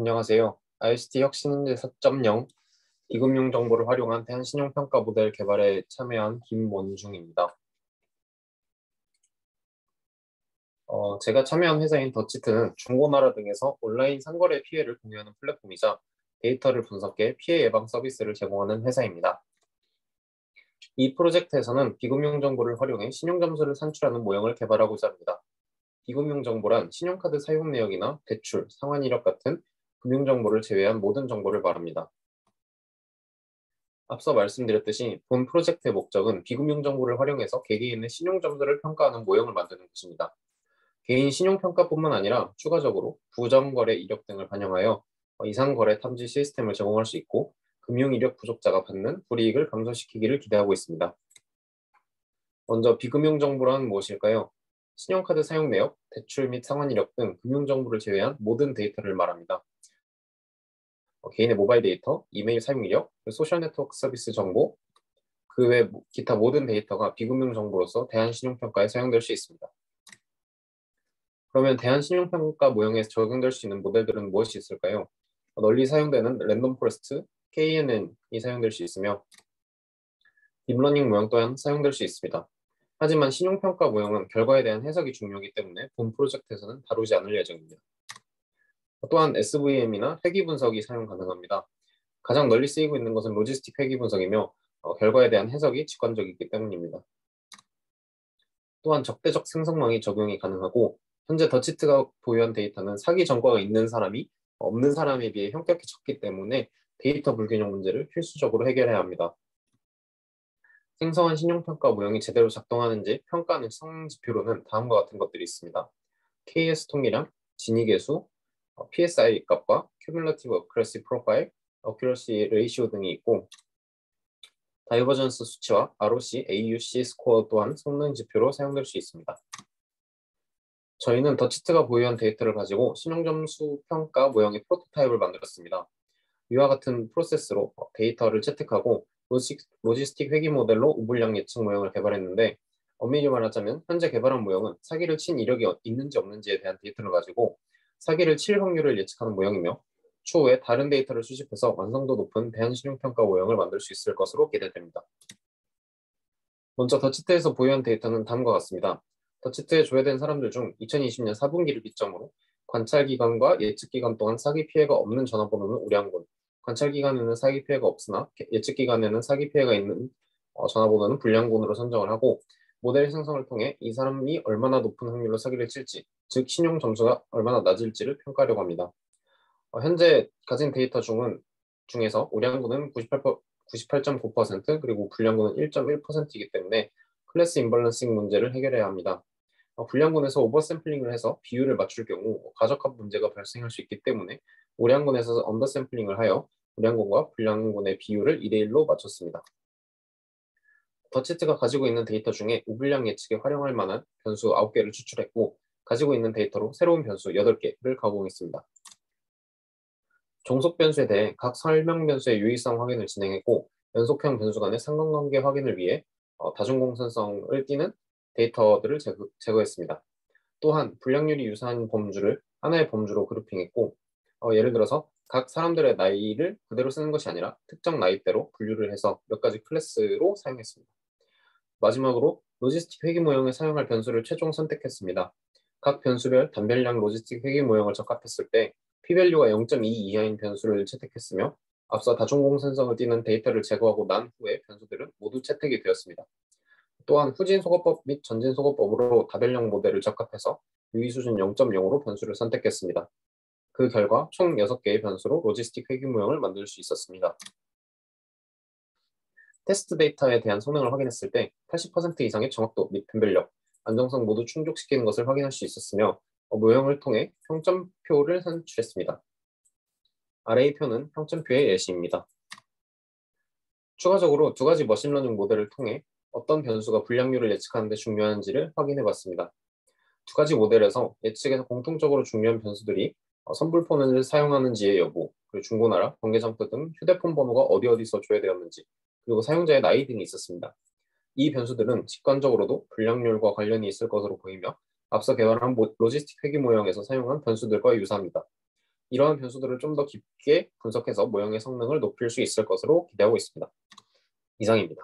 안녕하세요. ICT 혁신인재 4.0 비금융 정보를 활용한 대한신용평가 모델 개발에 참여한 김원중입니다. 제가 참여한 회사인 더치트는 중고나라 등에서 온라인 상거래 피해를 공유하는 플랫폼이자 데이터를 분석해 피해 예방 서비스를 제공하는 회사입니다. 이 프로젝트에서는 비금융 정보를 활용해 신용점수를 산출하는 모형을 개발하고자 합니다. 비금융 정보란 신용카드 사용 내역이나 대출, 상환 이력 같은 금융 정보를 제외한 모든 정보를 말합니다. 앞서 말씀드렸듯이 본 프로젝트의 목적은 비금융 정보를 활용해서 개개인의 신용 점수를 평가하는 모형을 만드는 것입니다. 개인 신용 평가뿐만 아니라 추가적으로 부정거래 이력 등을 반영하여 이상거래 탐지 시스템을 제공할 수 있고 금융 이력 부족자가 받는 불이익을 감소시키기를 기대하고 있습니다. 먼저 비금융 정보란 무엇일까요? 신용카드 사용 내역, 대출 및 상환 이력 등 금융 정보를 제외한 모든 데이터를 말합니다. 개인의 모바일 데이터, 이메일 사용 이력, 소셜 네트워크 서비스 정보, 그 외 기타 모든 데이터가 비금융 정보로서 대한신용평가에 사용될 수 있습니다. 그러면 대한신용평가 모형에 적용될 수 있는 모델들은 무엇이 있을까요? 널리 사용되는 랜덤 포레스트, KNN이 사용될 수 있으며 딥러닝 모형 또한 사용될 수 있습니다. 하지만 신용평가 모형은 결과에 대한 해석이 중요하기 때문에 본 프로젝트에서는 다루지 않을 예정입니다. 또한 SVM이나 회귀 분석이 사용 가능합니다. 가장 널리 쓰이고 있는 것은 로지스틱 회귀 분석이며 결과에 대한 해석이 직관적이기 때문입니다. 또한 적대적 생성망이 적용이 가능하고 현재 더치트가 보유한 데이터는 사기 전과가 있는 사람이 없는 사람에 비해 현격히 적기 때문에 데이터 불균형 문제를 필수적으로 해결해야 합니다. 생성한 신용평가 모형이 제대로 작동하는지 평가하는 성능지표로는 다음과 같은 것들이 있습니다. KS 통계량, 진위계수, PSI 값과 Cumulative Accuracy Profile, Accuracy Ratio 등이 있고 다이버전스 수치와 ROC, AUC 스코어 또한 성능 지표로 사용될 수 있습니다. 저희는 더치트가 보유한 데이터를 가지고 신용점수 평가 모형의 프로토타입을 만들었습니다. 위와 같은 프로세스로 데이터를 채택하고 로지스틱 회귀 모델로 우불량 예측 모형을 개발했는데 엄밀히 말하자면 현재 개발한 모형은 사기를 친 이력이 있는지 없는지에 대한 데이터를 가지고 사기를 칠 확률을 예측하는 모형이며 추후에 다른 데이터를 수집해서 완성도 높은 대한신용평가 모형을 만들 수 있을 것으로 기대됩니다. 먼저 더치트에서 보유한 데이터는 다음과 같습니다. 더치트에 조회된 사람들 중 2020년 4분기를 기점으로 관찰기간과 예측기간 동안 사기 피해가 없는 전화번호는 우량군, 관찰기간에는 사기 피해가 없으나 예측기간에는 사기 피해가 있는 전화번호는 불량군으로 선정을 하고 모델 생성을 통해 이 사람이 얼마나 높은 확률로 사기를 칠지, 즉 신용 점수가 얼마나 낮을지를 평가하려고 합니다. 현재 가진 데이터 중에서 우량군은 98.9% 그리고 불량군은 1.1%이기 때문에 클래스 임밸런싱 문제를 해결해야 합니다. 불량군에서 오버샘플링을 해서 비율을 맞출 경우 가적합 문제가 발생할 수 있기 때문에 우량군에서 언더샘플링을 하여 우량군과 불량군의 비율을 2대1로 맞췄습니다. 더치트가 가지고 있는 데이터 중에 우불량 예측에 활용할 만한 변수 9개를 추출했고 가지고 있는 데이터로 새로운 변수 8개를 가공했습니다. 종속 변수에 대해 각 설명 변수의 유의성 확인을 진행했고 연속형 변수 간의 상관관계 확인을 위해 다중공선성을 띠는 데이터들을 제거했습니다. 또한 불량률이 유사한 범주를 하나의 범주로 그룹핑했고 예를 들어서 각 사람들의 나이를 그대로 쓰는 것이 아니라 특정 나이대로 분류를 해서 몇 가지 클래스로 사용했습니다. 마지막으로 로지스틱 회귀 모형에 사용할 변수를 최종 선택했습니다. 각 변수별 단별량 로지스틱 회귀 모형을 적합했을 때 p-value가 0.2 이하인 변수를 채택했으며 앞서 다중공선성을 띠는 데이터를 제거하고 난 후에 변수들은 모두 채택이 되었습니다. 또한 후진소거법 및 전진소거법으로 다별령 모델을 적합해서 유의수준 0.0으로 변수를 선택했습니다. 그 결과 총 6개의 변수로 로지스틱 회귀 모형을 만들 수 있었습니다. 테스트 데이터에 대한 성능을 확인했을 때 80% 이상의 정확도 및 변별력, 안정성 모두 충족시키는 것을 확인할 수 있었으며 모형을 통해 평점표를 산출했습니다. 아래의 표는 평점표의 예시입니다. 추가적으로 두 가지 머신러닝 모델을 통해 어떤 변수가 불량률을 예측하는 데 중요한지를 확인해 봤습니다. 두 가지 모델에서 예측에서 공통적으로 중요한 변수들이 선불폰을 사용하는지의 여부, 그리고 중고나라, 번개장터 등 휴대폰 번호가 어디서 조회되었는지, 그리고 사용자의 나이 등이 있었습니다. 이 변수들은 직관적으로도 불량률과 관련이 있을 것으로 보이며 앞서 개발한 로지스틱 회귀 모형에서 사용한 변수들과 유사합니다. 이러한 변수들을 좀 더 깊게 분석해서 모형의 성능을 높일 수 있을 것으로 기대하고 있습니다. 이상입니다.